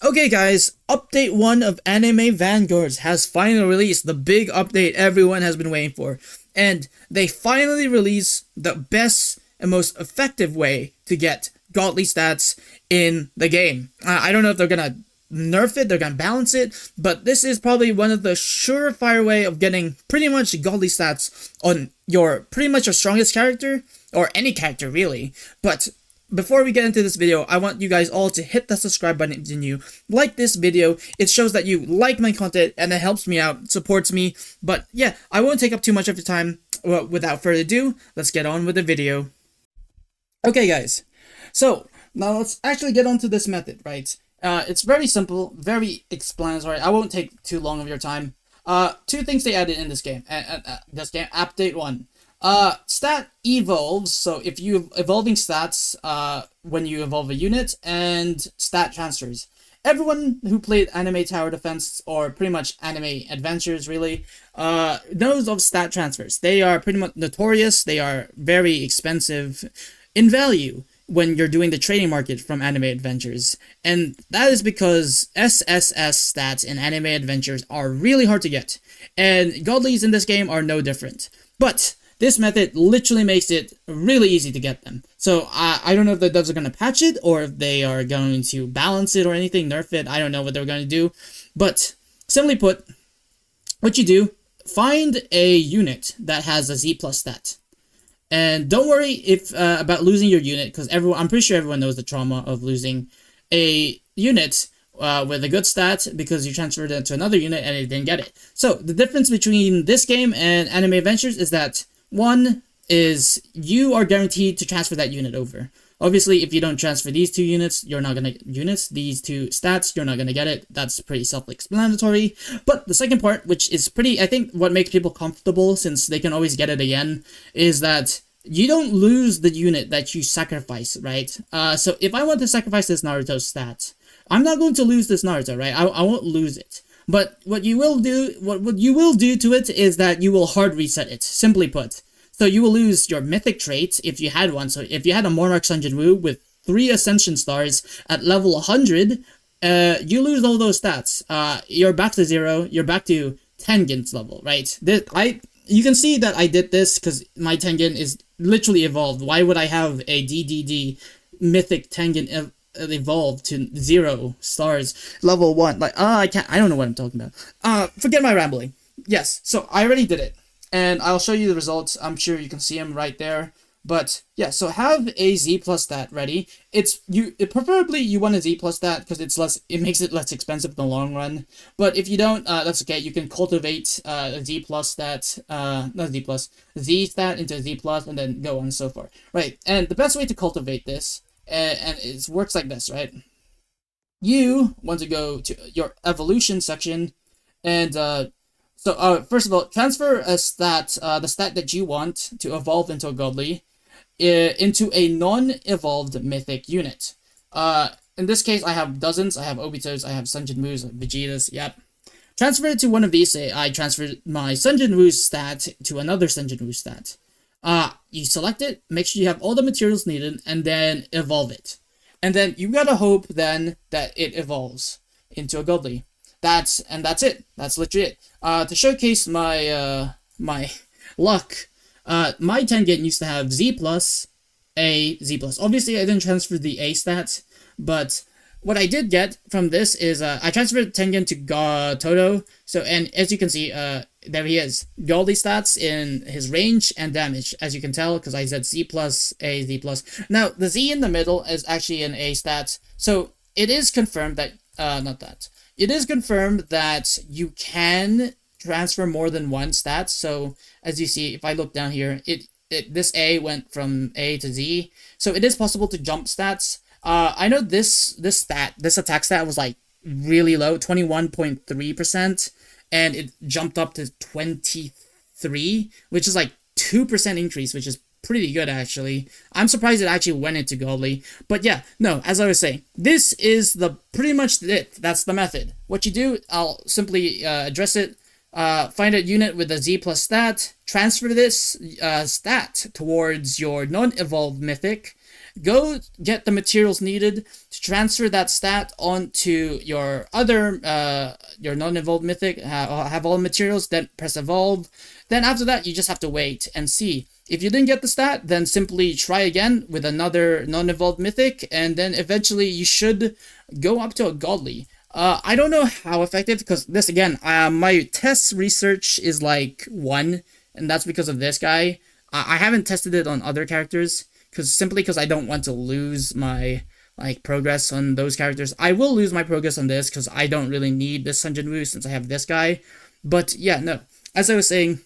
Okay guys, update 1 of Anime Vanguards has finally released, the big update everyone has been waiting for. And they finally release the best and most effective way to get godly stats in the game. I don't know if they're gonna nerf it, they're gonna balance it, but this is probably one of the surefire way of getting pretty much godly stats on your pretty much your strongest character, or any character really. But before we get into this video, I want you guys all to hit the subscribe button if you like this video. It shows that you like my content and it helps me out, supports me. But yeah, I won't take up too much of your time. Well, without further ado, let's get on with the video. Okay guys, so now let's actually get onto this method, right? It's very simple, very explanatory. I won't take too long of your time. Two things they added in this game. Update 1. Stat evolves, so if you evolving stats when you evolve a unit, and stat transfers. Everyone who played Anime Tower Defense, or pretty much Anime Adventures really, knows of stat transfers. They are pretty much notorious, they are very expensive in value when you're doing the trading market from Anime Adventures. And that is because SSS stats in Anime Adventures are really hard to get. And godlies in this game are no different. But this method literally makes it really easy to get them. So I don't know if the devs are going to patch it, or if they are going to balance it or anything, nerf it. I don't know what they're going to do. But simply put, what you do, find a unit that has a Z plus stat. And don't worry if about losing your unit, because I'm pretty sure everyone knows the trauma of losing a unit with a good stat because you transferred it to another unit and it didn't get it. So the difference between this game and Anime Adventures is that one is you are guaranteed to transfer that unit over. Obviously, if you don't transfer these two units, you're not gonna these two stats, you're not gonna get it. That's pretty self-explanatory. But the second part, which is pretty, I think, what makes people comfortable, since they can always get it again, is that you don't lose the unit that you sacrifice, right? So if I want to sacrifice this Naruto stat, I'm not going to lose this Naruto, right? I won't lose it. But what you will do, what you will do to it is that you will hard reset it. Simply put. So you will lose your mythic trait if you had one. So if you had a Monarch Sunjin Wu with 3 Ascension stars at level 100, you lose all those stats. You're back to 0. You're back to Tengen's level, right? You can see that I did this because my Tengen is literally evolved. Why would I have a DDD mythic Tengen evolved to 0 stars level 1? Like, I don't know what I'm talking about. Forget my rambling. Yes, so I already did it, and I'll show you the results. I'm sure you can see them right there. But yeah, so have a Z plus stat ready. Preferably you want a Z plus stat because it makes it less expensive in the long run. But if you don't, that's okay. You can cultivate a Z plus stat, not Z plus, Z stat into Z plus, and then go on and so forth. Right, and the best way to cultivate this, and it works like this, right? You want to go to your evolution section, and first of all, transfer a stat, the stat that you want to evolve into a godly, into a non-evolved mythic unit. In this case, I have dozens. I have Obitos, I have Sunjin Wu's, Vegetas, yep. Transfer it to one of these. Say I transferred my Sunjin Wu's stat to another Sunjin Wu stat. You select it, make sure you have all the materials needed, and then evolve it. And then you gotta hope then that it evolves into a godly. That's it. That's legit. To showcase my my luck, my Tengen used to have Z plus, A, Z plus. Obviously, I didn't transfer the A stat, but what I did get from this is I transferred Tengen to Toto. So, and as you can see, there he is. Goldie stats in his range and damage, as you can tell, because I said Z plus, A, Z plus. Now, the Z in the middle is actually an A stat. So, it is confirmed that, it is confirmed that you can transfer more than one stat. So, as you see, if I look down here, this A went from A to Z. So, it is possible to jump stats. I know this attack stat was like really low, 21.3%, and it jumped up to 23, which is like 2% increase, which is pretty good actually. I'm surprised it actually went into Godly. But yeah, no, as I was saying, this is pretty much it. That's the method. What you do, I'll simply address it. Find a unit with a Z plus stat, transfer this stat towards your non-evolved mythic. go get the materials needed to transfer that stat onto your other your non-evolved mythic, have all the materials, then press evolve. Then after that, you just have to wait and see. If you didn't get the stat, then simply try again with another non-evolved mythic, and then eventually you should go up to a godly. I don't know how effective, because this again, my test research is like 1, and that's because of this guy. I haven't tested it on other characters, because I don't want to lose my like progress on those characters. I will lose my progress on this because I don't really need this Sunjin Wu since I have this guy. But yeah, no. As I was saying,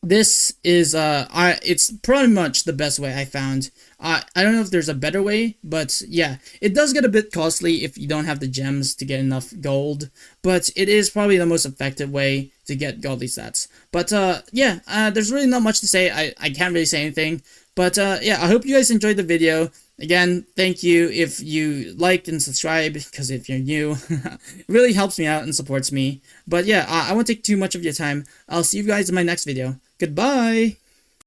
this is it's pretty much the best way I found. I don't know if there's a better way, but yeah, it does get a bit costly if you don't have the gems to get enough gold, but it is probably the most effective way to get godly stats. But yeah, there's really not much to say. I can't really say anything, but yeah, I hope you guys enjoyed the video. Again, thank you if you liked and subscribe, because if you're new, it really helps me out and supports me. But yeah, I won't take too much of your time. I'll see you guys in my next video. Goodbye!